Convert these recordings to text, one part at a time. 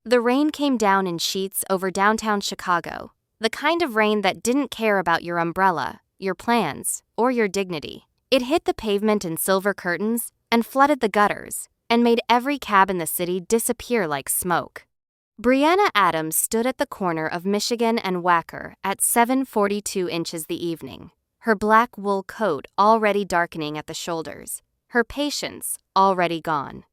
The rain came down in sheets over downtown Chicago, the kind of rain that didn't care about your umbrella, your plans, or your dignity. It hit the pavement in silver curtains and flooded the gutters, and made every cab in the city disappear like smoke. Brianna Adams stood at the corner of Michigan and Wacker at 7:42 inches the evening, her black wool coat already darkening at the shoulders, her patience already gone.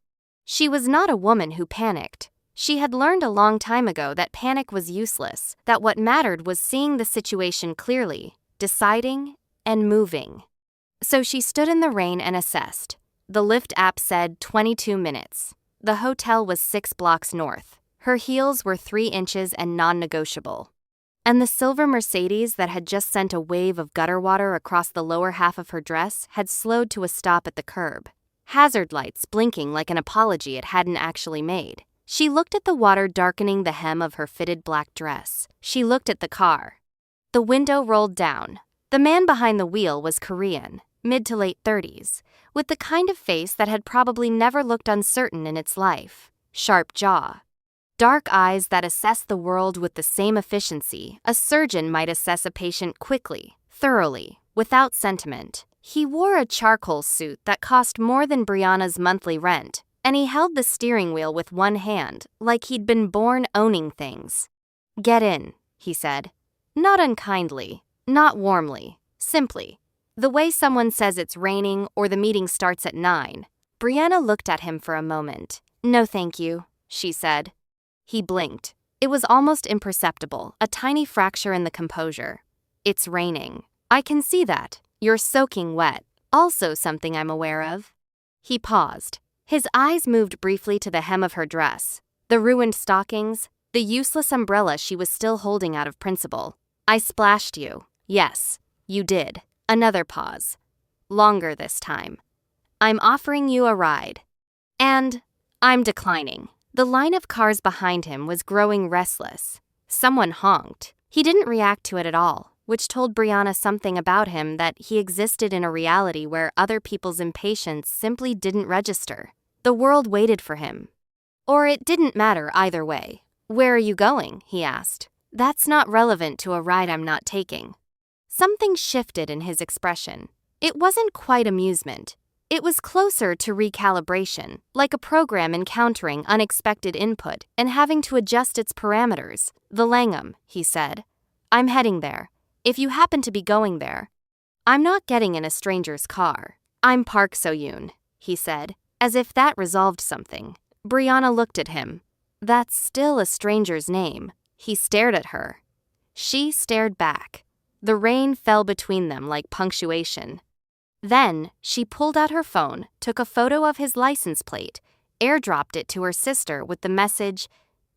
She was not a woman who panicked. She had learned a long time ago that panic was useless, that what mattered was seeing the situation clearly, deciding, and moving. So she stood in the rain and assessed. The Lyft app said 22 minutes. The hotel was 6 blocks north. Her heels were 3 inches and non-negotiable. And the silver Mercedes that had just sent a wave of gutter water across the lower half of her dress had slowed to a stop at the curb, hazard lights blinking like an apology it hadn't actually made. She looked at the water darkening the hem of her fitted black dress. She looked at the car. The window rolled down. The man behind the wheel was Korean, mid to late 30s, with the kind of face that had probably never looked uncertain in its life. Sharp jaw. Dark eyes that assessed the world with the same efficiency a surgeon might assess a patient quickly, thoroughly, without sentiment. He wore a charcoal suit that cost more than Brianna's monthly rent, and he held the steering wheel with one hand, like he'd been born owning things. "Get in," he said. Not unkindly, not warmly, simply. The way someone says it's raining or the meeting starts at 9. Brianna looked at him for a moment. "No thank you," she said. He blinked. It was almost imperceptible, a tiny fracture in the composure. "It's raining. I can see that. You're soaking wet. Also something I'm aware of." He paused. His eyes moved briefly to the hem of her dress, the ruined stockings, the useless umbrella she was still holding out of principle. "I splashed you. Yes, you did." Another pause. Longer this time. "I'm offering you a ride." "And I'm declining." The line of cars behind him was growing restless. Someone honked. He didn't react to it at all, which told Brianna something about him, that he existed in a reality where other people's impatience simply didn't register. The world waited for him. Or it didn't matter either way. "Where are you going?" he asked. "That's not relevant to a ride I'm not taking." Something shifted in his expression. It wasn't quite amusement. It was closer to recalibration, like a program encountering unexpected input and having to adjust its parameters. "The Langham," he said. "I'm heading there. If you happen to be going there." "I'm not getting in a stranger's car. I'm Park So-Yoon," he said, as if that resolved something. Brianna looked at him. "That's still a stranger's name." He stared at her. She stared back. The rain fell between them like punctuation. Then, she pulled out her phone, took a photo of his license plate, airdropped it to her sister with the message,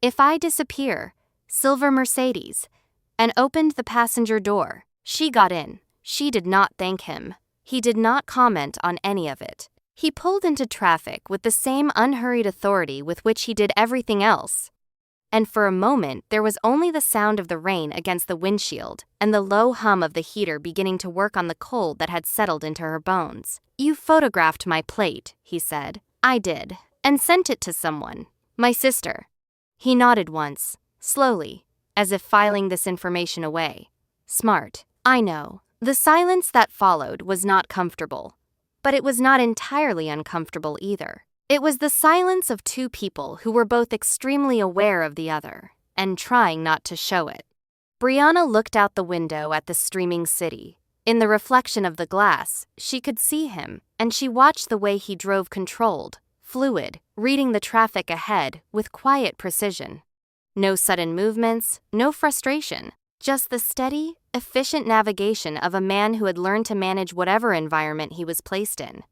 "If I disappear, silver Mercedes," and opened the passenger door. She got in. She did not thank him. He did not comment on any of it. He pulled into traffic with the same unhurried authority with which he did everything else. And for a moment, there was only the sound of the rain against the windshield and the low hum of the heater beginning to work on the cold that had settled into her bones. "You photographed my plate," he said. "I did. And sent it to someone. My sister." He nodded once, slowly, as if filing this information away. "Smart. I know." The silence that followed was not comfortable. But it was not entirely uncomfortable either. It was the silence of two people who were both extremely aware of the other, and trying not to show it. Brianna looked out the window at the streaming city. In the reflection of the glass, she could see him, and she watched the way he drove controlled, fluid, reading the traffic ahead with quiet precision. No sudden movements, no frustration, just the steady, efficient navigation of a man who had learned to manage whatever environment he was placed in.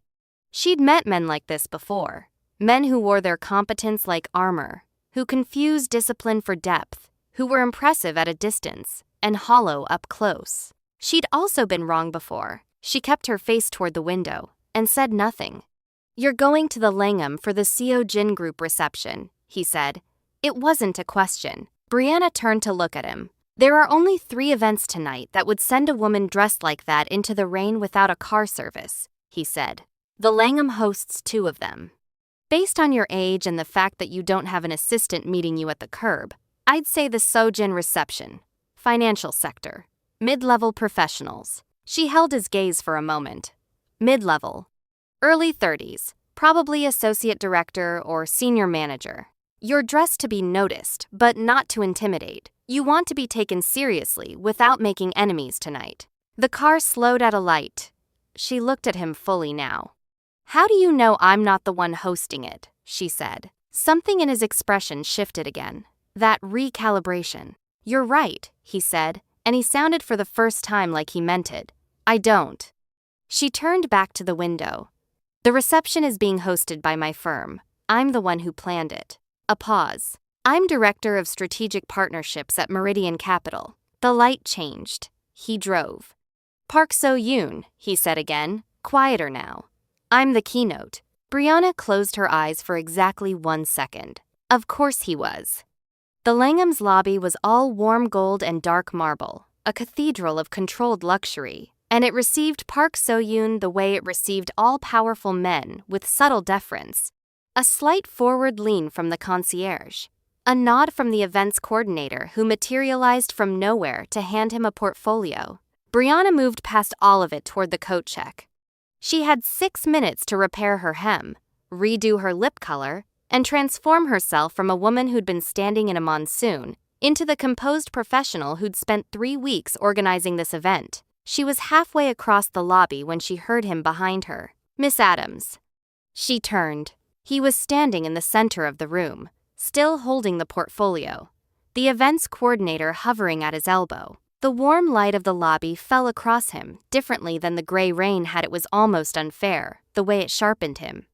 She'd met men like this before, men who wore their competence like armor, who confused discipline for depth, who were impressive at a distance and hollow up close. She'd also been wrong before. She kept her face toward the window and said nothing. "You're going to the Langham for the So-Yoon group reception," he said. It wasn't a question. Brianna turned to look at him. "There are only 3 events tonight that would send a woman dressed like that into the rain without a car service," he said. "The Langham hosts 2 of them." Based on your age and the fact that you don't have an assistant meeting you at the curb, I'd say the So-Yoon reception. Financial sector. Mid-level professionals. She held his gaze for a moment. Mid-level. Early 30s, probably associate director or senior manager. You're dressed to be noticed, but not to intimidate. You want to be taken seriously without making enemies tonight. The car slowed at a light. She looked at him fully now. "How do you know I'm not the one hosting it?" she said. Something in his expression shifted again. That recalibration. "You're right," he said, and he sounded for the first time like he meant it. "I don't." She turned back to the window. "The reception is being hosted by my firm. I'm the one who planned it." A pause. "I'm director of strategic partnerships at Meridian Capital." The light changed. He drove. "Park So-Yoon," he said again, quieter now. "I'm the keynote." Brianna closed her eyes for exactly 1 second. Of course he was. The Langham's lobby was all warm gold and dark marble, a cathedral of controlled luxury, and it received Park So-Yoon the way it received all-powerful men, with subtle deference. A slight forward lean from the concierge. A nod from the events coordinator who materialized from nowhere to hand him a portfolio. Brianna moved past all of it toward the coat check. She had 6 minutes to repair her hem, redo her lip color, and transform herself from a woman who'd been standing in a monsoon into the composed professional who'd spent 3 weeks organizing this event. She was halfway across the lobby when she heard him behind her. "Miss Adams." She turned. He was standing in the center of the room, still holding the portfolio, the events coordinator hovering at his elbow. The warm light of the lobby fell across him, differently than the gray rain had. It was almost unfair, the way it sharpened him.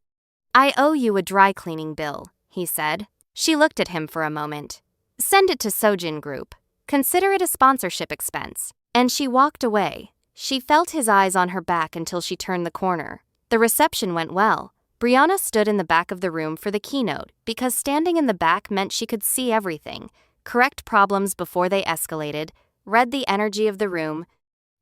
"I owe you a dry cleaning bill," he said. She looked at him for a moment. "Send it to So-Yoon Group. Consider it a sponsorship expense." And she walked away. She felt his eyes on her back until she turned the corner. The reception went well. Brianna stood in the back of the room for the keynote because standing in the back meant she could see everything, correct problems before they escalated, read the energy of the room.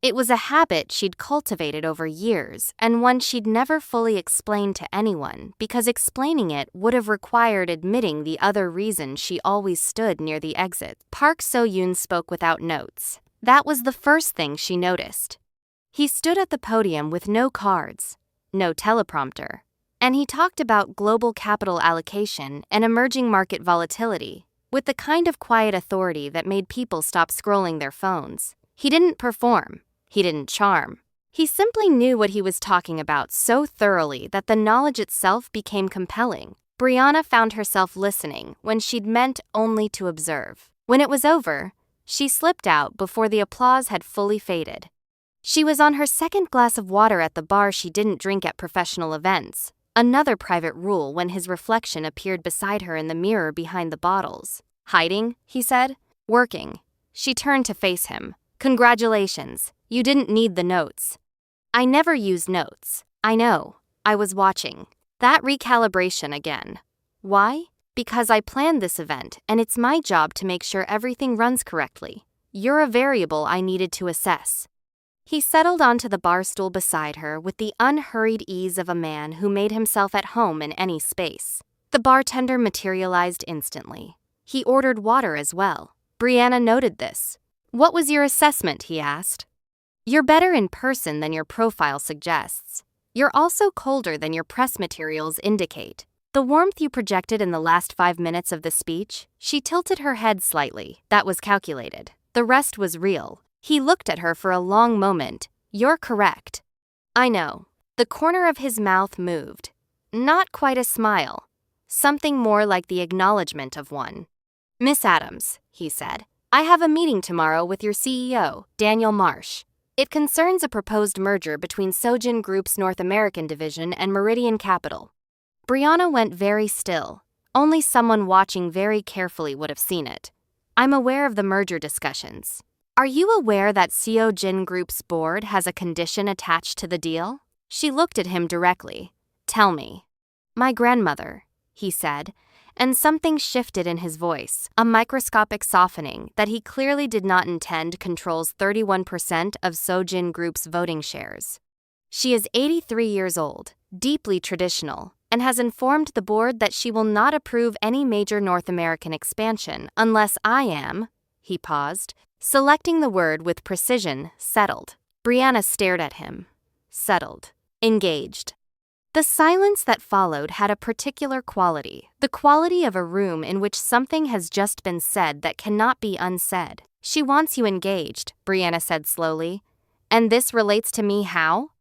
It was a habit she'd cultivated over years and one she'd never fully explained to anyone because explaining it would have required admitting the other reason she always stood near the exit. Park So-Yoon spoke without notes. That was the first thing she noticed. He stood at the podium with no cards, no teleprompter, and he talked about global capital allocation and emerging market volatility with the kind of quiet authority that made people stop scrolling their phones. He didn't perform. He didn't charm. He simply knew what he was talking about so thoroughly that the knowledge itself became compelling. Brianna found herself listening when she'd meant only to observe. When it was over, she slipped out before the applause had fully faded. She was on her second glass of water at the bar. She didn't drink at professional events. Another private rule when his reflection appeared beside her in the mirror behind the bottles. "Hiding," he said. "Working." She turned to face him. "Congratulations. You didn't need the notes." "I never use notes. I know. I was watching." That recalibration again. "Why?" "Because I planned this event, and it's my job to make sure everything runs correctly. You're a variable I needed to assess." He settled onto the bar stool beside her with the unhurried ease of a man who made himself at home in any space. The bartender materialized instantly. He ordered water as well. Brianna noted this. "What was your assessment?" he asked. "You're better in person than your profile suggests. You're also colder than your press materials indicate. The warmth you projected in the last 5 minutes of the speech," she tilted her head slightly. "That was calculated. The rest was real." He looked at her for a long moment. "You're correct." "I know." The corner of his mouth moved. Not quite a smile. Something more like the acknowledgement of one. "Miss Adams," he said, "I have a meeting tomorrow with your CEO, Daniel Marsh. It concerns a proposed merger between So-Yoon Group's North American division and Meridian Capital." Brianna went very still. Only someone watching very carefully would have seen it. "I'm aware of the merger discussions. Are you aware that So-Yoon Group's board has a condition attached to the deal?" She looked at him directly. "Tell me." "My grandmother," he said, and something shifted in his voice, a microscopic softening that he clearly did not intend controls 31% of So-Yoon Group's voting shares. "She is 83 years old, deeply traditional, and has informed the board that she will not approve any major North American expansion unless I am," he paused, selecting the word with precision, "settled." Brianna stared at him. Settled. Engaged. The silence that followed had a particular quality, the quality of a room in which something has just been said that cannot be unsaid. "She wants you engaged," Brianna said slowly. "And this relates to me how?"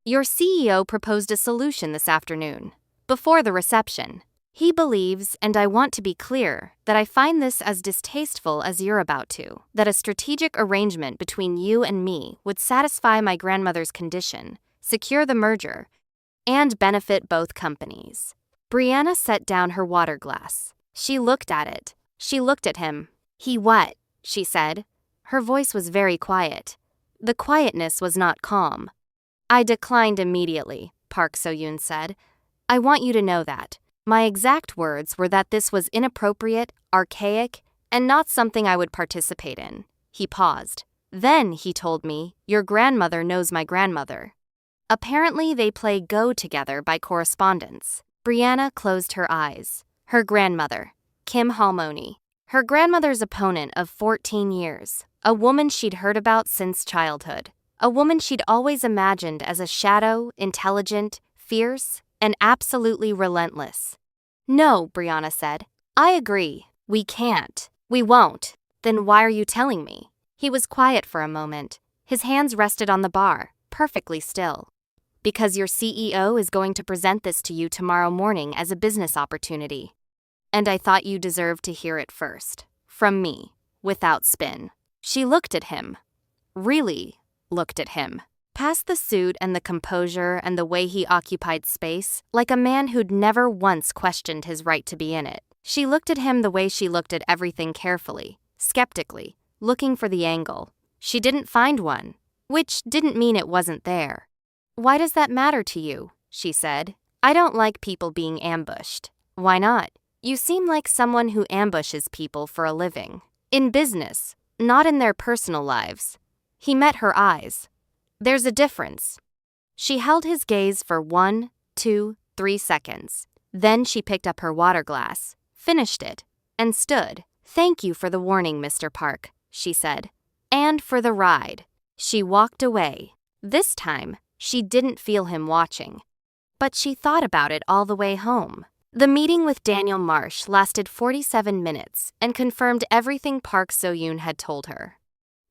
"Your CEO proposed a solution this afternoon, before the reception. He believes, and I want to be clear, that I find this as distasteful as you're about to, that a strategic arrangement between you and me would satisfy my grandmother's condition, secure the merger, and benefit both companies." Brianna set down her water glass. She looked at it. She looked at him. "He what?" she said. Her voice was very quiet. The quietness was not calm. "I declined immediately," Park So-Yoon said. "I want you to know that. My exact words were that this was inappropriate, archaic, and not something I would participate in." He paused. "Then," he told me, "your grandmother knows my grandmother. Apparently they play Go together by correspondence." Brianna closed her eyes. Her grandmother, Kim Halmoni. Her grandmother's opponent of 14 years. A woman she'd heard about since childhood. A woman she'd always imagined as a shadow, intelligent, fierce, and absolutely relentless. "No," Brianna said. "I agree. We can't. We won't." "Then why are you telling me?" He was quiet for a moment. His hands rested on the bar, perfectly still. "Because your CEO is going to present this to you tomorrow morning as a business opportunity. And I thought you deserved to hear it first. From me. Without spin." She looked at him. Really looked at him. Past the suit and the composure and the way he occupied space, like a man who'd never once questioned his right to be in it. She looked at him the way she looked at everything carefully, skeptically, looking for the angle. She didn't find one, which didn't mean it wasn't there. "Why does that matter to you?" she said. "I don't like people being ambushed." "Why not? You seem like someone who ambushes people for a living. In business, not in their personal lives." He met her eyes. "There's a difference." She held his gaze for 1, 2, 3 seconds. Then she picked up her water glass, finished it, and stood. "Thank you for the warning, Mr. Park," she said. "And for the ride." She walked away. This time, she didn't feel him watching. But she thought about it all the way home. The meeting with Daniel Marsh lasted 47 minutes and confirmed everything Park So-Yoon had told her.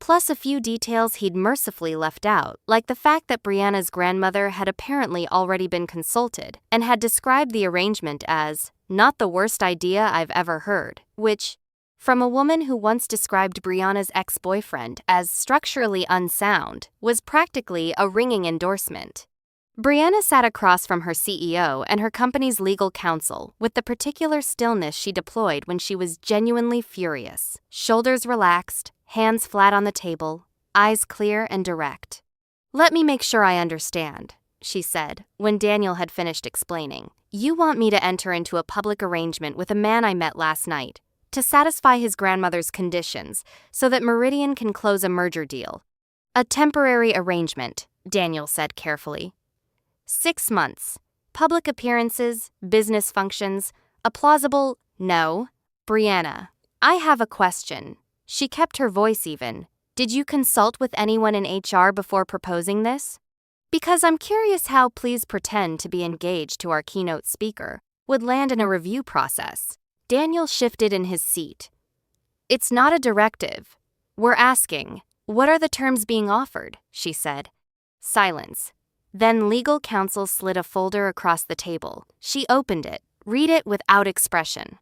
Plus a few details he'd mercifully left out, like the fact that Brianna's grandmother had apparently already been consulted and had described the arrangement as not the worst idea I've ever heard, which, from a woman who once described Brianna's ex-boyfriend as structurally unsound, was practically a ringing endorsement. Brianna sat across from her CEO and her company's legal counsel with the particular stillness she deployed when she was genuinely furious. Shoulders relaxed, hands flat on the table, eyes clear and direct. "Let me make sure I understand," she said, when Daniel had finished explaining. "You want me to enter into a public arrangement with a man I met last night to satisfy his grandmother's conditions so that Meridian can close a merger deal." "A temporary arrangement," Daniel said carefully. 6 months. Public appearances, business functions, a plausible no. "Brianna, I have a question." She kept her voice even. "Did you consult with anyone in HR before proposing this? Because I'm curious how please pretend to be engaged to our keynote speaker would land in a review process." Daniel shifted in his seat. "It's not a directive. We're asking, what are the terms being offered?" she said. Silence. Then legal counsel slid a folder across the table. She opened it, read it without expression.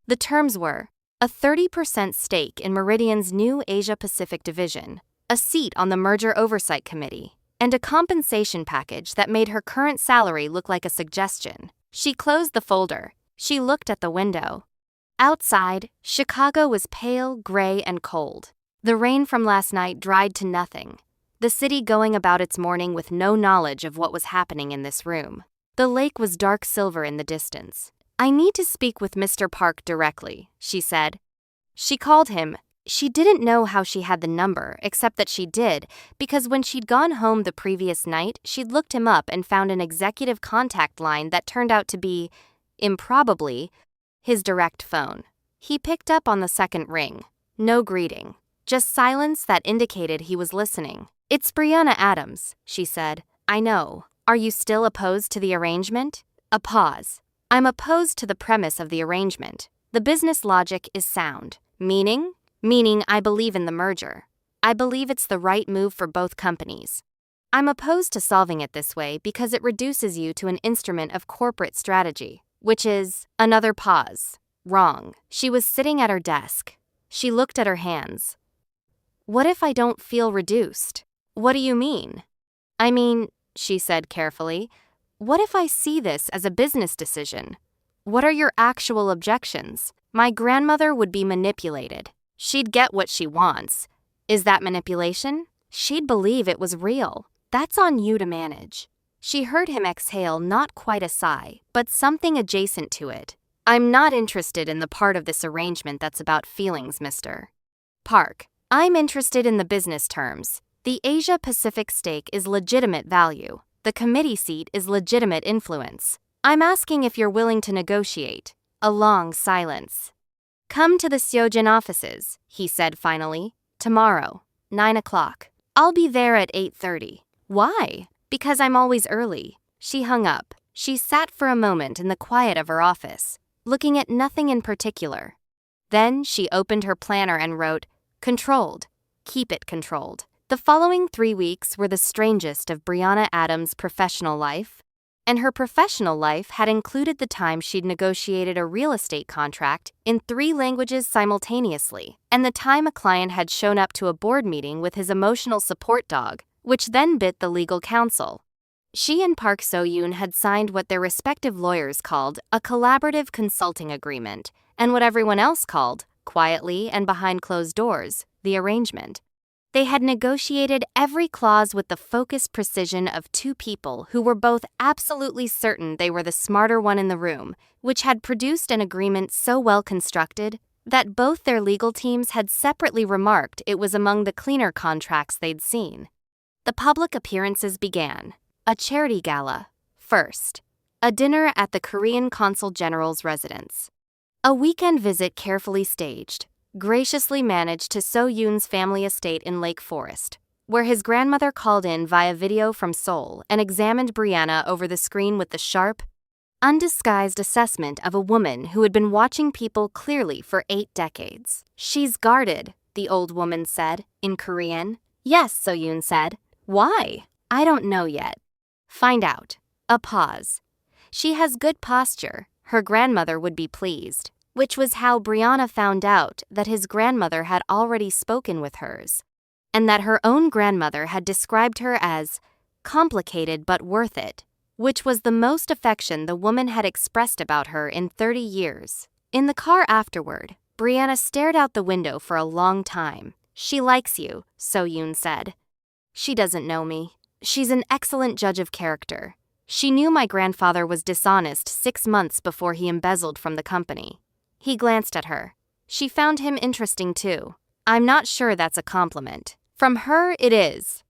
The terms were a 30% stake in Meridian's new Asia-Pacific division, a seat on the Merger Oversight Committee, and a compensation package that made her current salary look like a suggestion. She closed the folder. She looked at the window. Outside, Chicago was pale, gray, and cold. The rain from last night dried to nothing. The city going about its morning with no knowledge of what was happening in this room. The lake was dark silver in the distance. "I need to speak with Mr. Park directly," she said. She called him She didn't know how she had the number, except that she did, because when she'd gone home the previous night, she'd looked him up and found an executive contact line that turned out to be, improbably, his direct phone. He picked up on the second ring. No greeting. Just silence that indicated he was listening. "It's Brianna Adams," she said. "I know. Are you still opposed to the arrangement?" A pause. "I'm opposed to the premise of the arrangement. The business logic is sound. Meaning? Meaning I believe in the merger. I believe it's the right move for both companies. I'm opposed to solving it this way because it reduces you to an instrument of corporate strategy, which is..." Another pause. Wrong. She was sitting at her desk. She looked at her hands. "What if I don't feel reduced?" "What do you mean?" "I mean," she said carefully, "what if I see this as a business decision? What are your actual objections? My grandmother would be manipulated. She'd get what she wants. Is that manipulation? She'd believe it was real. That's on you to manage." She heard him exhale not quite a sigh, but something adjacent to it. "I'm not interested in the part of this arrangement that's about feelings, Mr. Park. I'm interested in the business terms. The Asia-Pacific stake is legitimate value. The committee seat is legitimate influence. I'm asking if you're willing to negotiate." A long silence. "Come to the Seojin offices," he said finally. "Tomorrow, 9 o'clock. I'll be there at 8:30. "Why?" "Because I'm always early." She hung up. She sat for a moment in the quiet of her office, looking at nothing in particular. Then she opened her planner and wrote, "Controlled. Keep it controlled." The following 3 weeks were the strangest of Brianna Adams' professional life, and her professional life had included the time she'd negotiated a real estate contract in 3 languages simultaneously, and the time a client had shown up to a board meeting with his emotional support dog, which then bit the legal counsel. She and Park So-Yoon had signed what their respective lawyers called a collaborative consulting agreement, and what everyone else called, quietly and behind closed doors, the arrangement. They had negotiated every clause with the focused precision of 2 people who were both absolutely certain they were the smarter one in the room, which had produced an agreement so well constructed that both their legal teams had separately remarked it was among the cleaner contracts they'd seen. The public appearances began. A charity gala, first. A dinner at the Korean Consul General's residence. A weekend visit carefully staged, graciously managed to So-Yoon's family estate in Lake Forest, where his grandmother called in via video from Seoul and examined Brianna over the screen with the sharp, undisguised assessment of a woman who had been watching people clearly for 8 decades. "She's guarded," the old woman said, in Korean. "Yes," So-Yoon said. "Why?" "I don't know yet." "Find out." A pause. "She has good posture. Her grandmother would be pleased." Which was how Brianna found out that his grandmother had already spoken with hers, and that her own grandmother had described her as complicated but worth it, which was the most affection the woman had expressed about her in 30 years. In the car afterward, Brianna stared out the window for a long time. "She likes you," So-Yoon said. "She doesn't know me. She's an excellent judge of character. She knew my grandfather was dishonest 6 months before he embezzled from the company." He glanced at her. She found him interesting too. "I'm not sure that's a compliment. From her, it is."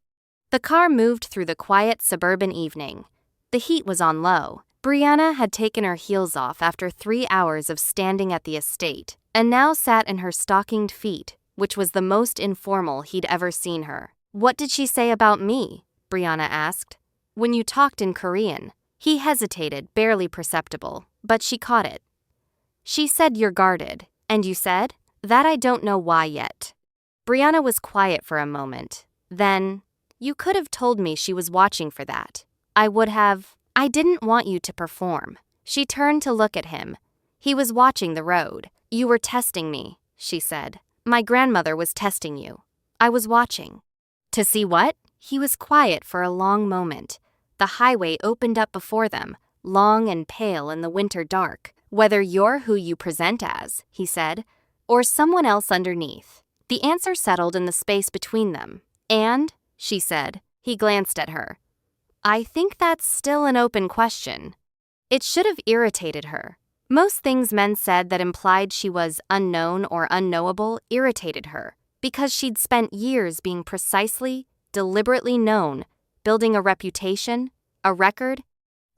The car moved through the quiet suburban evening. The heat was on low. Brianna had taken her heels off after 3 hours of standing at the estate, and now sat in her stockinged feet, which was the most informal he'd ever seen her. "What did she say about me?" Brianna asked. "When you talked in Korean." He hesitated, barely perceptible, but she caught it. "She said you're guarded, and you said?" "That I don't know why yet." Brianna was quiet for a moment. Then, "You could have told me she was watching for that. I would have. I didn't want you to perform." She turned to look at him. He was watching the road. "You were testing me," she said. "My grandmother was testing you. I was watching." "To see what?" He was quiet for a long moment. The highway opened up before them, long and pale in the winter dark. "Whether you're who you present as," he said, "or someone else underneath." The answer settled in the space between them. "And?" she said. He glanced at her. "I think that's still an open question." It should have irritated her. Most things men said that implied she was unknown or unknowable irritated her, because she'd spent years being precisely, deliberately known, building a reputation, a record,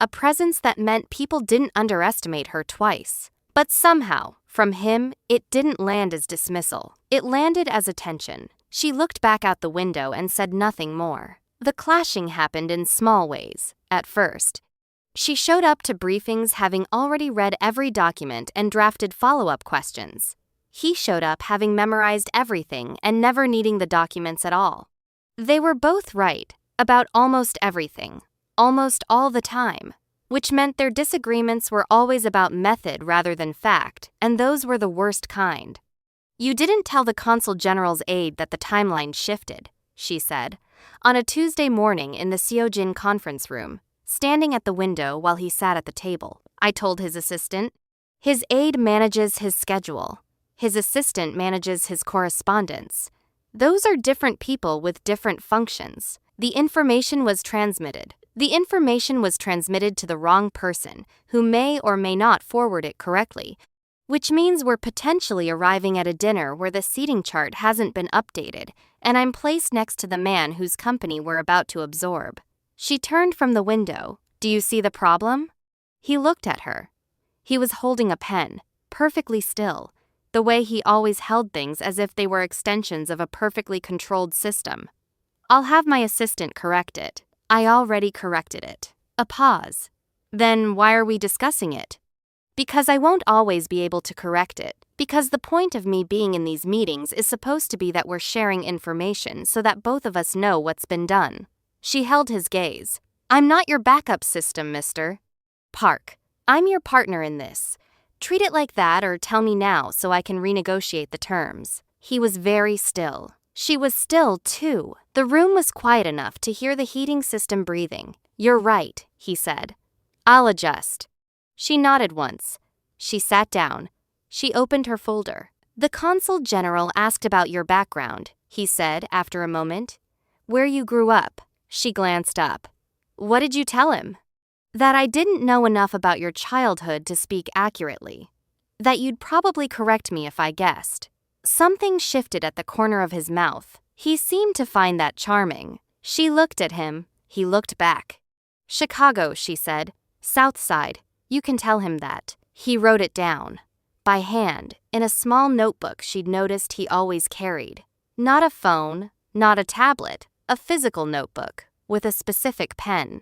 a presence that meant people didn't underestimate her twice. But somehow, from him, it didn't land as dismissal. It landed as attention. She looked back out the window and said nothing more. The clashing happened in small ways, at first. She showed up to briefings having already read every document and drafted follow-up questions. He showed up having memorized everything and never needing the documents at all. They were both right about almost everything, almost all the time, which meant their disagreements were always about method rather than fact, and those were the worst kind. "You didn't tell the Consul General's aide that the timeline shifted," she said, on a Tuesday morning in the Seo-jin conference room, standing at the window while he sat at the table. "I told his assistant." His aide manages his schedule. His assistant manages his correspondence. Those are different people with different functions. The information was transmitted. The information was transmitted to the wrong person, who may or may not forward it correctly, which means we're potentially arriving at a dinner where the seating chart hasn't been updated, and I'm placed next to the man whose company we're about to absorb. She turned from the window. "Do you see the problem?" He looked at her. He was holding a pen, perfectly still, the way he always held things as if they were extensions of a perfectly controlled system. "I'll have my assistant correct it. I already corrected it." A pause. "Then why are we discussing it?" "Because I won't always be able to correct it. Because the point of me being in these meetings is supposed to be that we're sharing information so that both of us know what's been done." She held his gaze. "I'm not your backup system, Mr. Park. I'm your partner in this. Treat it like that or tell me now so I can renegotiate the terms." He was very still. She was still, too. The room was quiet enough to hear the heating system breathing. "You're right," he said. "I'll adjust." She nodded once. She sat down. She opened her folder. "The Consul General asked about your background," he said after a moment. "Where you grew up." She glanced up. "What did you tell him?" "That I didn't know enough about your childhood to speak accurately. That you'd probably correct me if I guessed." Something shifted at the corner of his mouth. He seemed to find that charming. She looked at him. He looked back. "Chicago," she said. "South Side. You can tell him that." He wrote it down. By hand, in a small notebook she'd noticed he always carried. Not a phone, not a tablet, a physical notebook, with a specific pen.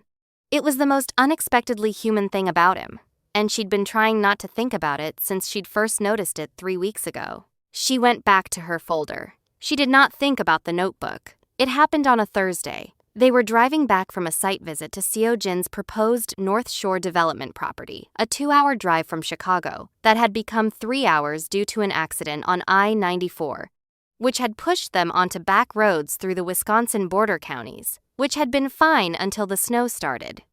It was the most unexpectedly human thing about him, and she'd been trying not to think about it since she'd first noticed it 3 weeks ago. She went back to her folder. She did not think about the notebook. It happened on a Thursday. They were driving back from a site visit to Seo-jin's proposed North Shore development property, a 2-hour drive from Chicago, that had become 3 hours due to an accident on I-94, which had pushed them onto back roads through the Wisconsin border counties, which had been fine until the snow started.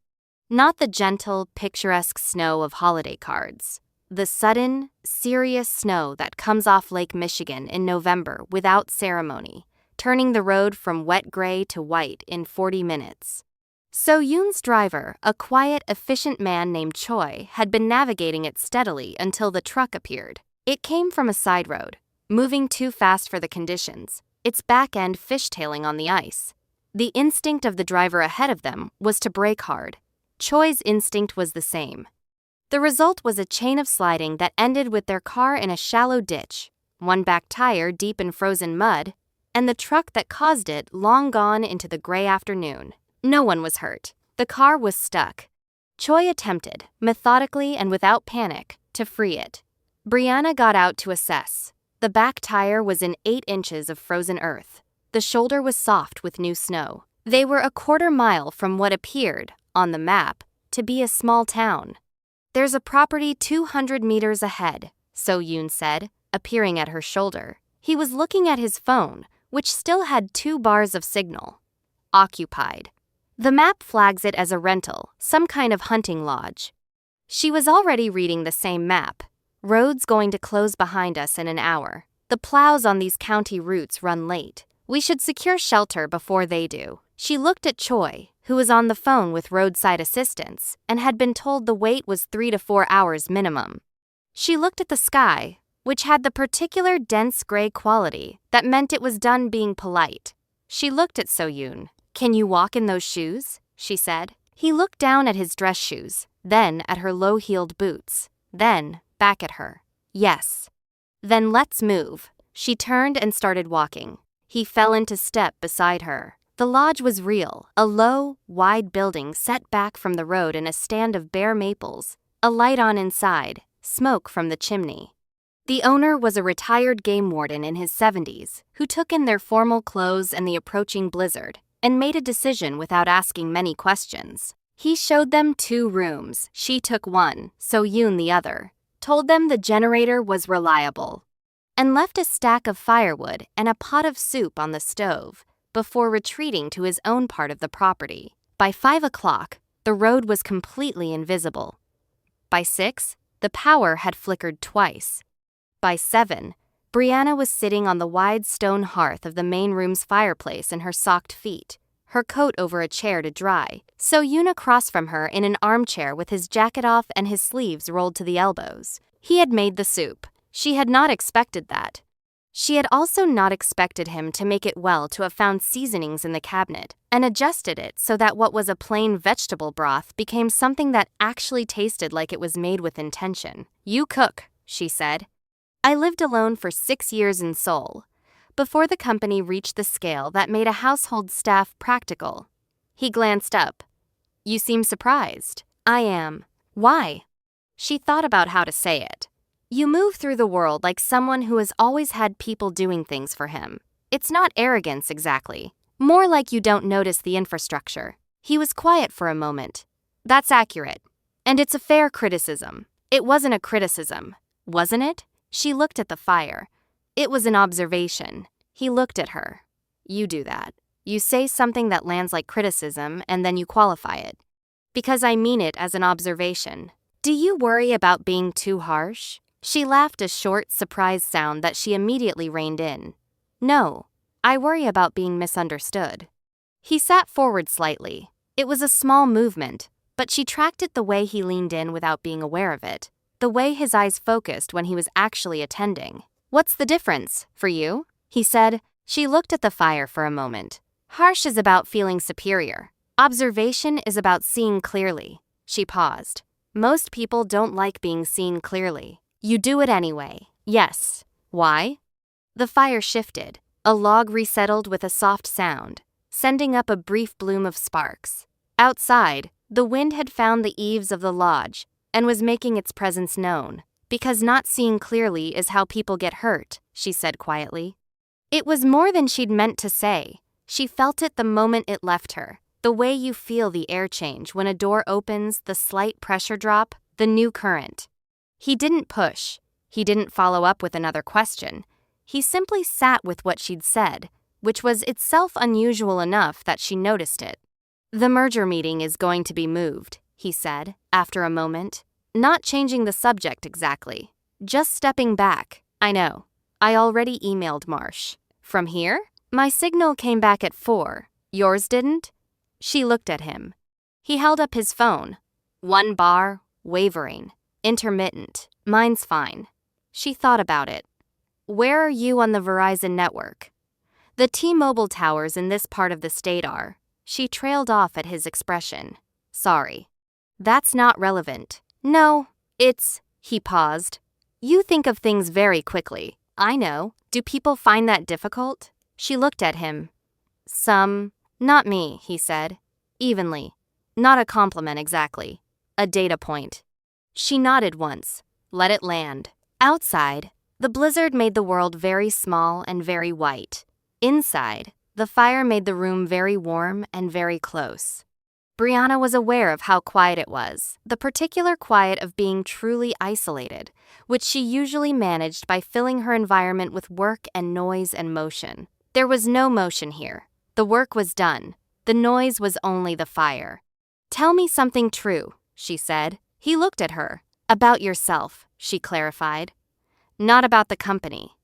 Not the gentle, picturesque snow of holiday cards. The sudden, serious snow that comes off Lake Michigan in November without ceremony, turning the road from wet gray to white in 40 minutes. So-yoon's driver, a quiet, efficient man named Choi, had been navigating it steadily until the truck appeared. It came from a side road, moving too fast for the conditions, its back end fishtailing on the ice. The instinct of the driver ahead of them was to brake hard. Choi's instinct was the same. The result was a chain of sliding that ended with their car in a shallow ditch, one back tire deep in frozen mud, and the truck that caused it long gone into the gray afternoon. No one was hurt. The car was stuck. Choi attempted, methodically and without panic, to free it. Brianna got out to assess. The back tire was in 8 inches of frozen earth. The shoulder was soft with new snow. They were a 1/4 mile from what appeared, on the map, to be a small town. "There's a property 200 meters ahead," So-yoon said, appearing at her shoulder. He was looking at his phone, which still had 2 bars of signal. "Occupied. The map flags it as a rental, some kind of hunting lodge." She was already reading the same map. "Road's going to close behind us in an hour. The plows on these county routes run late. We should secure shelter before they do." She looked at Choi, who was on the phone with roadside assistance and had been told the wait was 3 to 4 hours minimum. She looked at the sky, which had the particular dense gray quality that meant it was done being polite. She looked at So-Yoon. "Can you walk in those shoes?" she said. He looked down at his dress shoes, then at her low-heeled boots, then back at her. "Yes." "Then let's move." She turned and started walking. He fell into step beside her. The lodge was real, a low, wide building set back from the road in a stand of bare maples, a light on inside, smoke from the chimney. The owner was a retired game warden in his 70s who took in their formal clothes and the approaching blizzard and made a decision without asking many questions. He showed them 2 rooms. She took one, So-Yoon the other, told them the generator was reliable, and left a stack of firewood and a pot of soup on the stove before retreating to his own part of the property. By 5 o'clock, the road was completely invisible. By 6, the power had flickered twice. By 7, Brianna was sitting on the wide stone hearth of the main room's fireplace in her socked feet, her coat over a chair to dry, So-Yoon across from her in an armchair with his jacket off and his sleeves rolled to the elbows. He had made the soup. She had not expected that. She had also not expected him to make it well to have found seasonings in the cabinet and adjusted it so that what was a plain vegetable broth became something that actually tasted like it was made with intention. "You cook," she said. "I lived alone for 6 years in Seoul, before the company reached the scale that made a household staff practical." He glanced up. "You seem surprised." "I am." "Why?" She thought about how to say it. "You move through the world like someone who has always had people doing things for him. It's not arrogance exactly, more like you don't notice the infrastructure." He was quiet for a moment. "That's accurate. And it's a fair criticism." "It wasn't a criticism, wasn't it?" She looked at the fire. "It was an observation." He looked at her. "You do that. You say something that lands like criticism and then you qualify it." "Because I mean it as an observation." "Do you worry about being too harsh?" She laughed, a short, surprised sound that she immediately reined in. "No, I worry about being misunderstood." He sat forward slightly. It was a small movement, but she tracked it the way he leaned in without being aware of it, the way his eyes focused when he was actually attending. "What's the difference, for you?" he said. She looked at the fire for a moment. "Harsh is about feeling superior. Observation is about seeing clearly." She paused. "Most people don't like being seen clearly. You do it anyway." "Yes." "Why?" The fire shifted. A log resettled with a soft sound, sending up a brief bloom of sparks. Outside, the wind had found the eaves of the lodge and was making its presence known. "Because not seeing clearly is how people get hurt," she said quietly. It was more than she'd meant to say. She felt it the moment it left her, the way you feel the air change when a door opens, the slight pressure drop, the new current. He didn't push. He didn't follow up with another question. He simply sat with what she'd said, which was itself unusual enough that she noticed it. "The merger meeting is going to be moved," he said, after a moment. Not changing the subject exactly, just stepping back. "I know. I already emailed Marsh." "From here?" "My signal came back at 4. Yours didn't?" She looked at him. He held up his phone. 1 bar, wavering, intermittent. "Mine's fine." She thought about it. "Where are you on the Verizon network?" "The T-Mobile towers in this part of the state are." She trailed off at his expression. "Sorry." "That's not relevant." "No, it's..." He paused. "You think of things very quickly." "I know. Do people find that difficult?" She looked at him. "Some. Not me," he said, evenly. "Not a compliment exactly. A data point." She nodded once. Let it land. Outside, the blizzard made the world very small and very white. Inside, the fire made the room very warm and very close. Brianna was aware of how quiet it was, the particular quiet of being truly isolated, which she usually managed by filling her environment with work and noise and motion. There was no motion here. The work was done. The noise was only the fire. "Tell me something true," she said. He looked at her. "About yourself," she clarified. "Not about the company.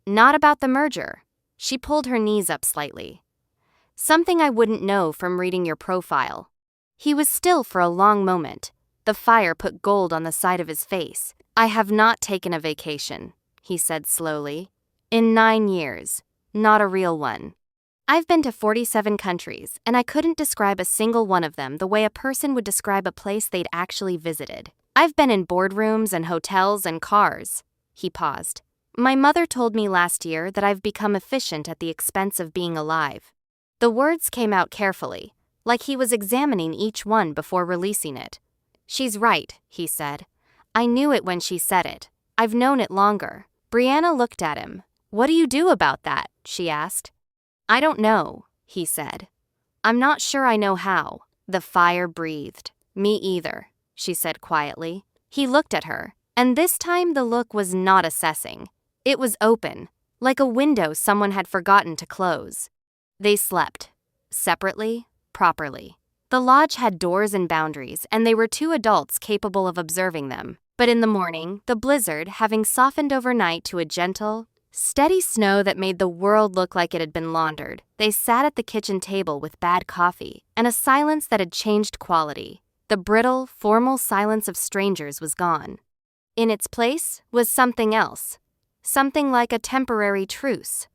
Not about the merger." She pulled her knees up slightly. "Something I wouldn't know from reading your profile." He was still for a long moment. The fire put gold on the side of his face. I have not taken a vacation, he said slowly. In 9 years. Not a real one. I've been to 47 countries, and I couldn't describe a single one of them the way a person would describe a place they'd actually visited. I've been in boardrooms and hotels and cars. He paused. My mother told me last year that I've become efficient at the expense of being alive. The words came out carefully, like he was examining each one before releasing it. She's right, he said. I knew it when she said it. I've known it longer. Brianna looked at him. What do you do about that? She asked. I don't know, he said. I'm not sure I know how. The fire breathed. Me either, she said quietly. He looked at her, and this time the look was not assessing. It was open, like a window someone had forgotten to close. They slept. Separately, properly. The lodge had doors and boundaries, and they were two adults capable of observing them. But in the morning, the blizzard, having softened overnight to a gentle, steady snow that made the world look like it had been laundered, they sat at the kitchen table with bad coffee and a silence that had changed quality. The brittle, formal silence of strangers was gone. In its place was something else. Something like a temporary truce.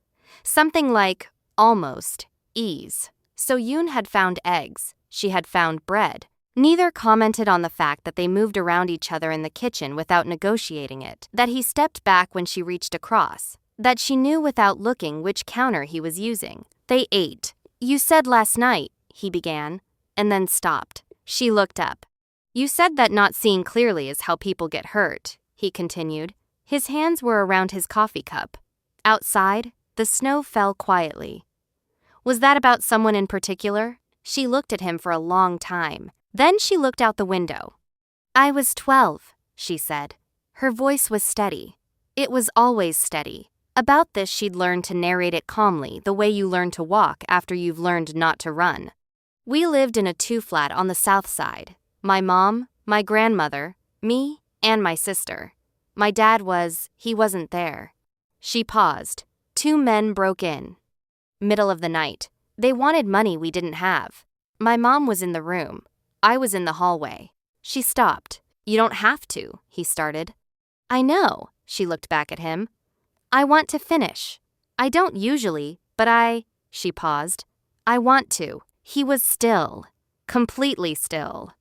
Something like, almost, ease. So-Yoon had found eggs. She had found bread. Neither commented on the fact that they moved around each other in the kitchen without negotiating it, that he stepped back when she reached across, that she knew without looking which counter he was using. They ate. You said last night, he began, and then stopped. She looked up. You said that not seeing clearly is how people get hurt, he continued. His hands were around his coffee cup. Outside, the snow fell quietly. Was that about someone in particular? She looked at him for a long time. Then she looked out the window. I was 12, she said. Her voice was steady. It was always steady. About this she'd learned to narrate it calmly, the way you learn to walk after you've learned not to run. We lived in a 2-flat on the south side. My mom, my grandmother, me, and my sister. My dad he wasn't there. She paused. 2 men broke in. Middle of the night. They wanted money we didn't have. My mom was in the room. I was in the hallway. She stopped. You don't have to, he started. I know, she looked back at him. I want to finish. I don't usually, but she paused. I want to. He was still. Completely still.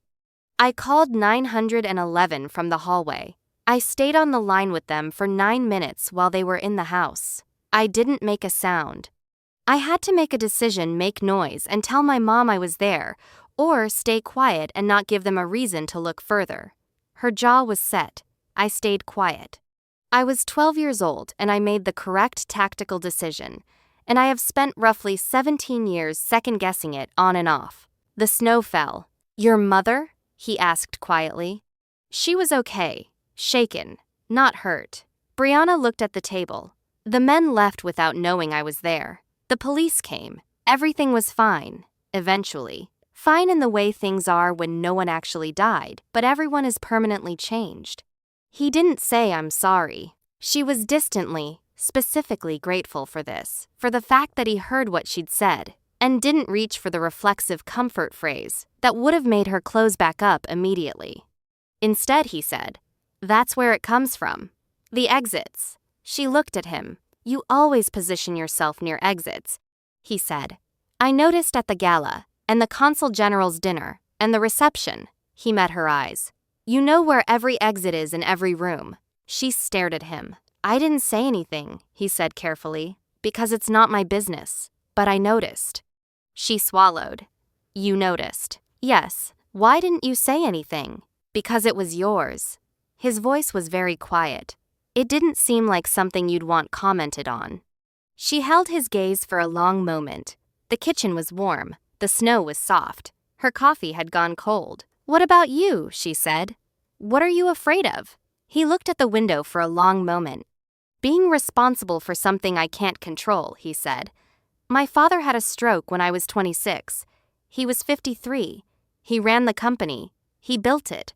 I called 911 from the hallway. I stayed on the line with them for 9 minutes while they were in the house. I didn't make a sound. I had to make a decision, make noise, and tell my mom I was there, or stay quiet and not give them a reason to look further. Her jaw was set. I stayed quiet. I was 12 years old, and I made the correct tactical decision, and I have spent roughly 17 years second-guessing it on and off. The snow fell. Your mother? He asked quietly. She was okay, shaken, not hurt. Brianna looked at the table. The men left without knowing I was there. The police came. Everything was fine, eventually. Fine in the way things are when no one actually died, but everyone is permanently changed. He didn't say I'm sorry. She was distantly, specifically grateful for this, for the fact that he heard what she'd said, and didn't reach for the reflexive comfort phrase that would have made her close back up immediately. Instead, he said, that's where it comes from. The exits. She looked at him. You always position yourself near exits, he said. I noticed at the gala, and the consul general's dinner, and the reception. He met her eyes. You know where every exit is in every room. She stared at him. I didn't say anything, he said carefully, because it's not my business. But I noticed. She swallowed. You noticed. Yes. Why didn't you say anything? Because it was yours. His voice was very quiet. It didn't seem like something you'd want commented on. She held his gaze for a long moment. The kitchen was warm. The snow was soft. Her coffee had gone cold. What about you? She said. What are you afraid of? He looked at the window for a long moment. Being responsible for something I can't control, he said. My father had a stroke when I was 26. He was 53. He ran the company. He built it.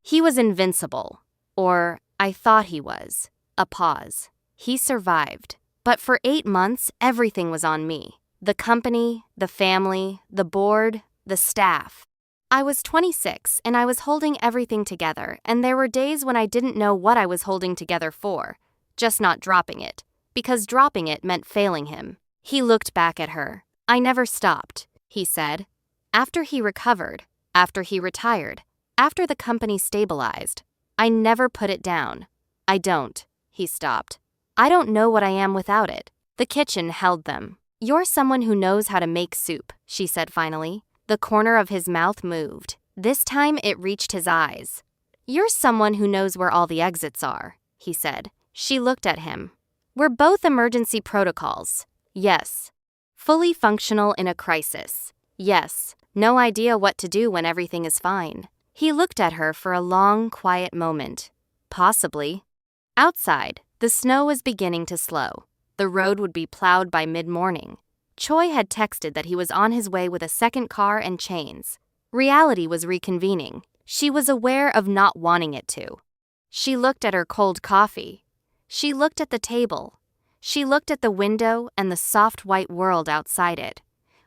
He was invincible. Or I thought he was. A pause. He survived. But for 8 months, everything was on me. The company, the family, the board, the staff. I was 26 and I was holding everything together, and there were days when I didn't know what I was holding together for, just not dropping it, because dropping it meant failing him. He looked back at her. I never stopped, he said. After he recovered, after he retired, after the company stabilized, I never put it down. I don't. He stopped. I don't know what I am without it. The kitchen held them. You're someone who knows how to make soup, she said finally. The corner of his mouth moved. This time it reached his eyes. You're someone who knows where all the exits are, he said. She looked at him. We're both emergency protocols. Yes. Fully functional in a crisis. Yes. No idea what to do when everything is fine. He looked at her for a long, quiet moment. Possibly. Outside, the snow was beginning to slow. The road would be plowed by mid-morning. Choi had texted that he was on his way with a second car and chains. Reality was reconvening. She was aware of not wanting it to. She looked at her cold coffee. She looked at the table. She looked at the window and the soft white world outside it,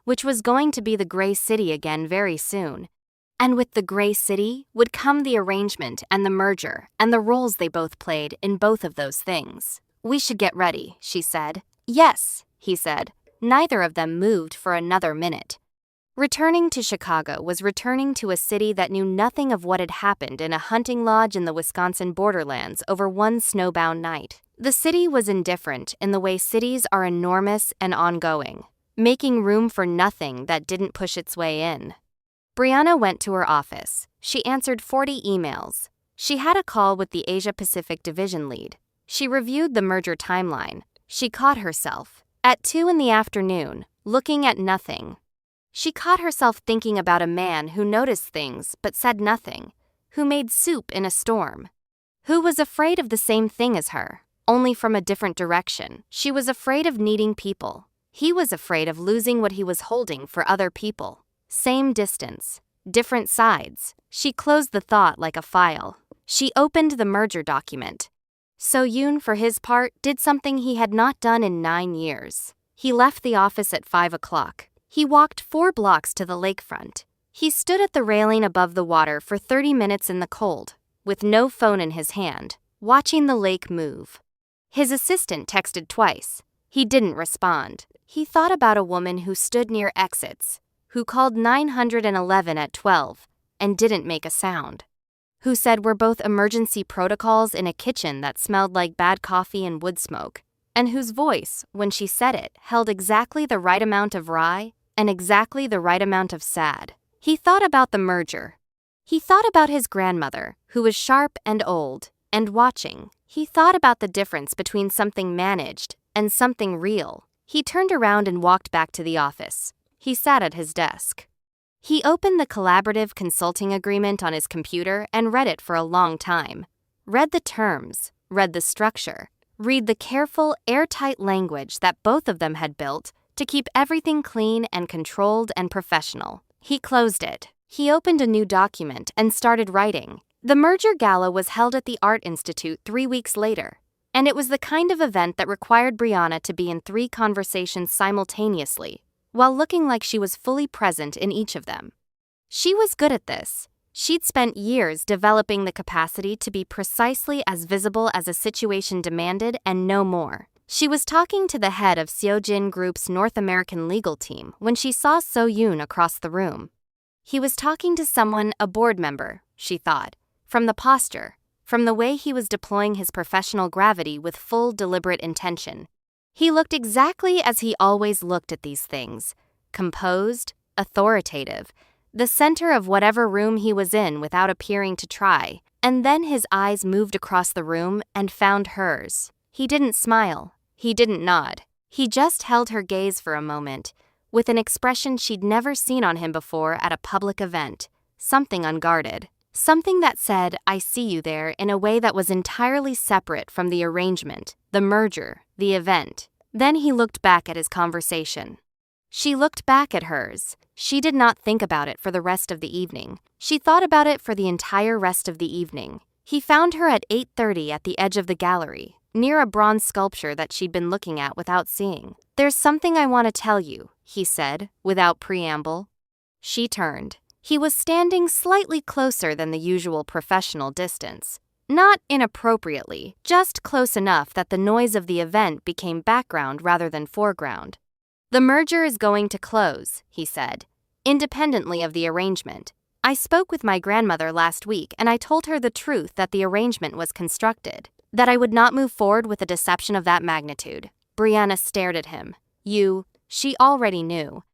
which was going to be the gray city again very soon. And with the gray city would come the arrangement and the merger and the roles they both played in both of those things. We should get ready, she said. Yes, he said. Neither of them moved for another minute. Returning to Chicago was returning to a city that knew nothing of what had happened in a hunting lodge in the Wisconsin borderlands over one snowbound night. The city was indifferent in the way cities are enormous and ongoing, making room for nothing that didn't push its way in. Brianna went to her office. She answered 40 emails. She had a call with the Asia-Pacific division lead. She reviewed the merger timeline. She caught herself, at 2 p.m, looking at nothing. She caught herself thinking about a man who noticed things but said nothing, who made soup in a storm, who was afraid of the same thing as her, only from a different direction. She was afraid of needing people. He was afraid of losing what he was holding for other people. Same distance, different sides. She closed the thought like a file. She opened the merger document. So-Yoon, for his part, did something he had not done in 9 years. He left the office at 5 o'clock. He walked 4 blocks to the lakefront. He stood at the railing above the water for 30 minutes in the cold, with no phone in his hand, watching the lake move. His assistant texted twice. He didn't respond. He thought about a woman who stood near exits, who called 911 at 12 and didn't make a sound, who said we're both emergency protocols in a kitchen that smelled like bad coffee and wood smoke, and whose voice, when she said it, held exactly the right amount of wry and exactly the right amount of sad. He thought about the merger. He thought about his grandmother, who was sharp and old, and watching. He thought about the difference between something managed and something real. He turned around and walked back to the office. He sat at his desk. He opened the collaborative consulting agreement on his computer and read it for a long time. Read the terms, read the structure, read the careful, airtight language that both of them had built to keep everything clean and controlled and professional. He closed it. He opened a new document and started writing. The merger gala was held at the Art Institute 3 weeks later, and it was the kind of event that required Brianna to be in 3 conversations simultaneously, while looking like she was fully present in each of them. She was good at this. She'd spent years developing the capacity to be precisely as visible as a situation demanded and no more. She was talking to the head of Seo-Jin Group's North American legal team when she saw So-Yoon across the room. He was talking to someone, a board member, she thought, from the posture, from the way he was deploying his professional gravity with full deliberate intention. He looked exactly as he always looked at these things, composed, authoritative, the center of whatever room he was in without appearing to try, and then his eyes moved across the room and found hers. He didn't smile, he didn't nod, he just held her gaze for a moment, with an expression she'd never seen on him before at a public event, something unguarded, something that said, I see you there, in a way that was entirely separate from the arrangement, the merger, the event. Then he looked back at his conversation. She looked back at hers. She did not think about it for the rest of the evening. She thought about it for the entire rest of the evening. He found her at 8:30 at the edge of the gallery, near a bronze sculpture that she'd been looking at without seeing. There's something I want to tell you, he said, without preamble. She turned. He was standing slightly closer than the usual professional distance. Not inappropriately, just close enough that the noise of the event became background rather than foreground. "The merger is going to close," he said, "independently of the arrangement. I spoke with my grandmother last week and I told her the truth that the arrangement was constructed, that I would not move forward with a deception of that magnitude." Brianna stared at him. She already knew,"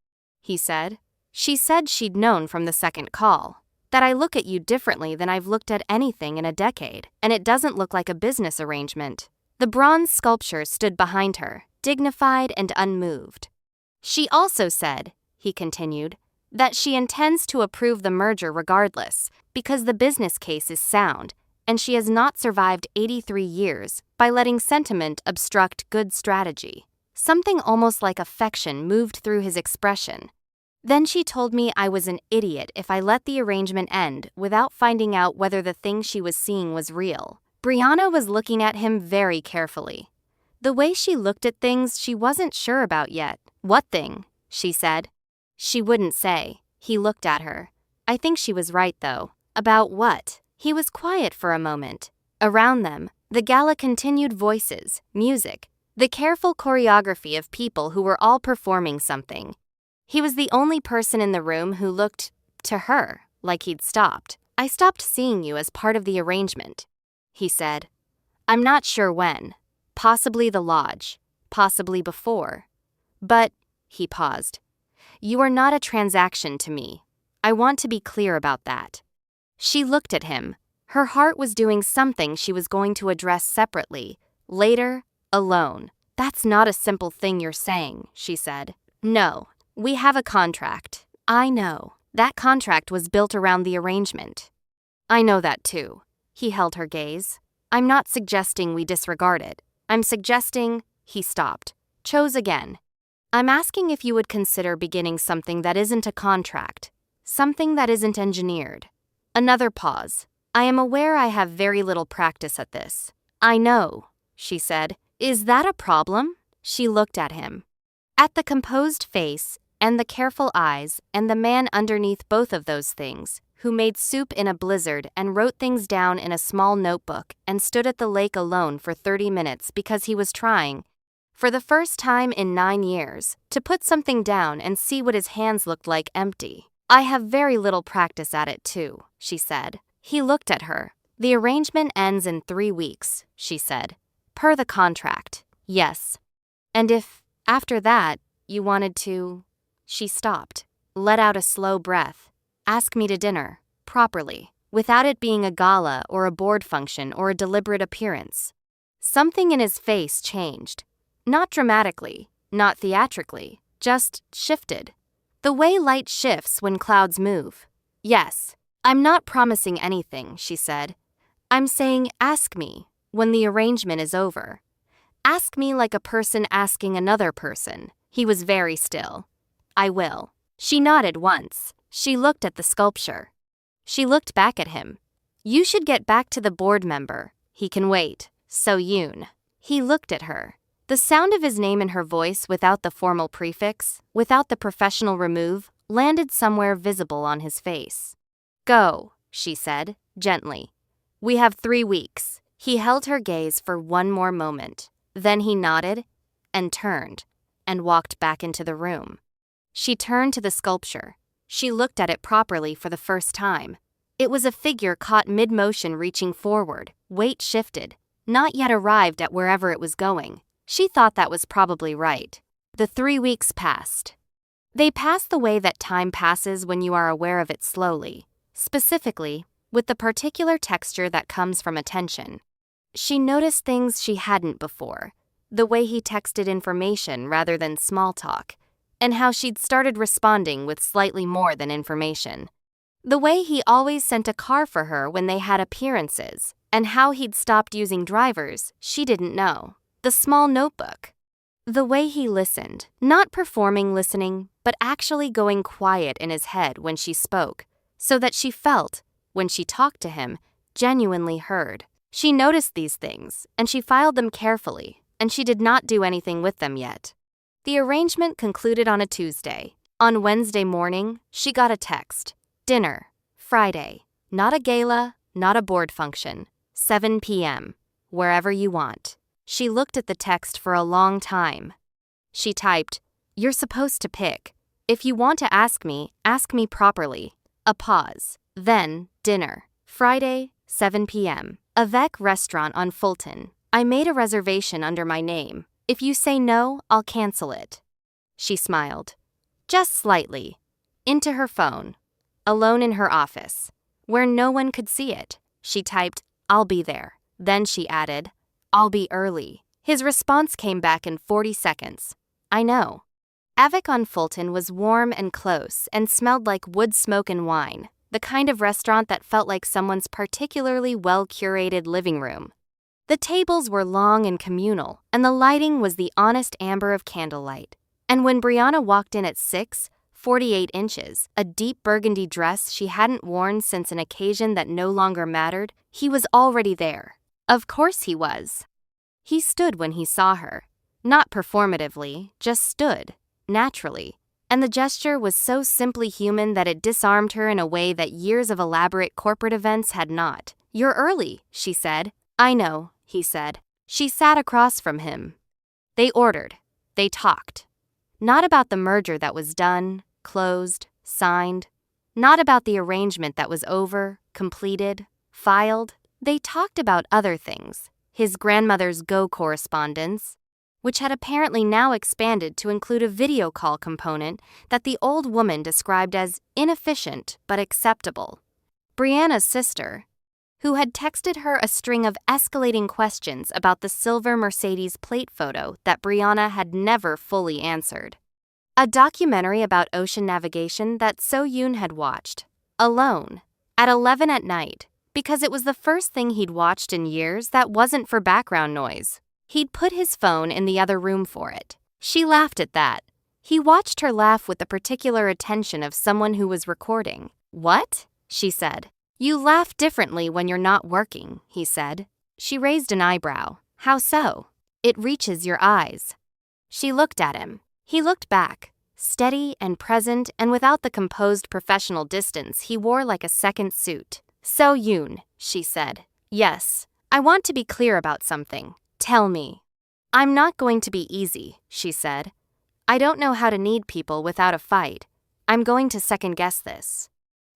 he said. "She said she'd known from the second call. That I look at you differently than I've looked at anything in a decade, and it doesn't look like a business arrangement." The bronze sculpture stood behind her, dignified and unmoved. "She also said," he continued, "that she intends to approve the merger regardless, because the business case is sound, and she has not survived 83 years by letting sentiment obstruct good strategy." Something almost like affection moved through his expression. "Then she told me I was an idiot if I let the arrangement end without finding out whether the thing she was seeing was real." Brianna was looking at him very carefully. The way she looked at things she wasn't sure about yet. "What thing?" she said. She wouldn't say. He looked at her. "I think she was right, though." "About what?" He was quiet for a moment. Around them, the gala continued, voices, music, the careful choreography of people who were all performing something. He was the only person in the room who looked, to her, like he'd stopped. "I stopped seeing you as part of the arrangement," he said. "I'm not sure when. Possibly the lodge. Possibly before. But," he paused, "you are not a transaction to me. I want to be clear about that." She looked at him. Her heart was doing something she was going to address separately, later, alone. "That's not a simple thing you're saying," she said. "No, we have a contract." "I know. That contract was built around the arrangement." "I know that too." He held her gaze. "I'm not suggesting we disregard it. I'm suggesting," he stopped, chose again. "I'm asking if you would consider beginning something that isn't a contract, something that isn't engineered." Another pause. "I am aware I have very little practice at this." "I know," she said. "Is that a problem?" She looked at him. At the composed face, and the careful eyes, and the man underneath both of those things, who made soup in a blizzard and wrote things down in a small notebook and stood at the lake alone for 30 minutes because he was trying, for the first time in 9 years, to put something down and see what his hands looked like empty. "I have very little practice at it too," she said. He looked at her. "The arrangement ends in 3 weeks," she said. "Per the contract." "Yes. And if, after that, you wanted to..." She stopped, let out a slow breath. "Ask me to dinner, properly, without it being a gala or a board function or a deliberate appearance." Something in his face changed. Not dramatically, not theatrically, just shifted. The way light shifts when clouds move. "Yes. I'm not promising anything," she said. "I'm saying ask me when the arrangement is over. Ask me like a person asking another person." He was very still. "I will." She nodded once. She looked at the sculpture. She looked back at him. "You should get back to the board member. He can wait. So-Yoon." He looked at her. The sound of his name in her voice without the formal prefix, without the professional remove, landed somewhere visible on his face. "Go," she said, gently. "We have 3 weeks." He held her gaze for one more moment. Then he nodded and turned and walked back into the room. She turned to the sculpture. She looked at it properly for the first time. It was a figure caught mid-motion reaching forward, weight shifted, not yet arrived at wherever it was going. She thought that was probably right. The 3 weeks passed. They passed the way that time passes when you are aware of it slowly, specifically, with the particular texture that comes from attention. She noticed things she hadn't before, the way he texted information rather than small talk, and how she'd started responding with slightly more than information. The way he always sent a car for her when they had appearances, and how he'd stopped using drivers she didn't know. The small notebook. The way he listened, not performing listening, but actually going quiet in his head when she spoke, so that she felt, when she talked to him, genuinely heard. She noticed these things, and she filed them carefully, and she did not do anything with them yet. The arrangement concluded on a Tuesday. On Wednesday morning, she got a text. Dinner, Friday. Not a gala, not a board function. 7 p.m. Wherever you want. She looked at the text for a long time. She typed, "You're supposed to pick. If you want to ask me properly." A pause. Then, dinner, Friday, 7 p.m. Avec restaurant on Fulton. I made a reservation under my name. If you say no, I'll cancel it. She smiled. Just slightly. Into her phone. Alone in her office. Where no one could see it. She typed, "I'll be there." Then she added, "I'll be early." His response came back in 40 seconds. "I know." Avec on Fulton was warm and close and smelled like wood smoke and wine, the kind of restaurant that felt like someone's particularly well-curated living room. The tables were long and communal, and the lighting was the honest amber of candlelight. And when Brianna walked in at 6'48", a deep burgundy dress she hadn't worn since an occasion that no longer mattered, he was already there. Of course he was. He stood when he saw her. Not performatively, just stood, naturally. And the gesture was so simply human that it disarmed her in a way that years of elaborate corporate events had not. "You're early," she said. "I know," he said. She sat across from him. They ordered. They talked. Not about the merger that was done, closed, signed. Not about the arrangement that was over, completed, filed. They talked about other things. His grandmother's Go correspondence, which had apparently now expanded to include a video call component that the old woman described as inefficient but acceptable. Brianna's sister, who had texted her a string of escalating questions about the silver Mercedes plate photo that Brianna had never fully answered. A documentary about ocean navigation that So-Yoon had watched, alone, at 11 at night, because it was the first thing he'd watched in years that wasn't for background noise. He'd put his phone in the other room for it. She laughed at that. He watched her laugh with the particular attention of someone who was recording. "What?" she said. "You laugh differently when you're not working," he said. She raised an eyebrow. "How so?" "It reaches your eyes." She looked at him. He looked back, steady and present and without the composed professional distance he wore like a second suit. "So-Yoon," she said. "Yes, I want to be clear about something. Tell me." "I'm not going to be easy," she said. "I don't know how to need people without a fight. I'm going to second-guess this.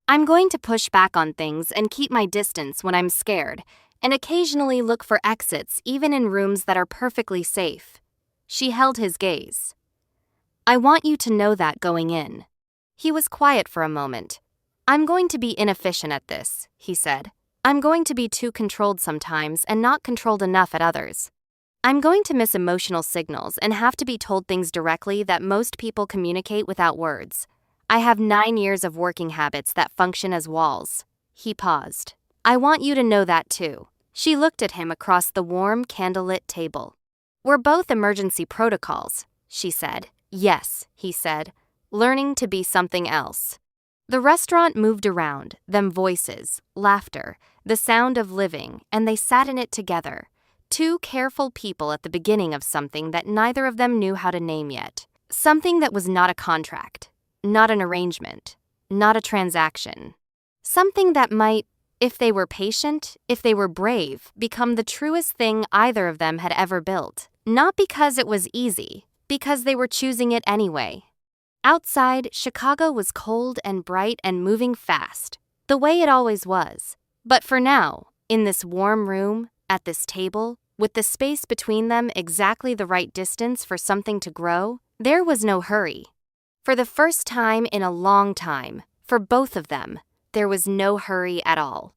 I'm going to push back on things and keep my distance when I'm scared, and occasionally look for exits even in rooms that are perfectly safe." She held his gaze. "I want you to know that going in." He was quiet for a moment. "I'm going to be inefficient at this," he said. "I'm going to be too controlled sometimes and not controlled enough at others. I'm going to miss emotional signals and have to be told things directly that most people communicate without words. I have 9 years of working habits that function as walls." He paused. "I want you to know that too." She looked at him across the warm, candlelit table. "We're both emergency protocols," she said. "Yes," he said, learning to be something else. The restaurant moved around, them voices, laughter, the sound of living, and they sat in it together. Two careful people at the beginning of something that neither of them knew how to name yet. Something that was not a contract, not an arrangement, not a transaction. Something that might, if they were patient, if they were brave, become the truest thing either of them had ever built. Not because it was easy, because they were choosing it anyway. Outside, Chicago was cold and bright and moving fast, the way it always was. But for now, in this warm room, at this table, with the space between them exactly the right distance for something to grow, there was no hurry. For the first time in a long time, for both of them, there was no hurry at all.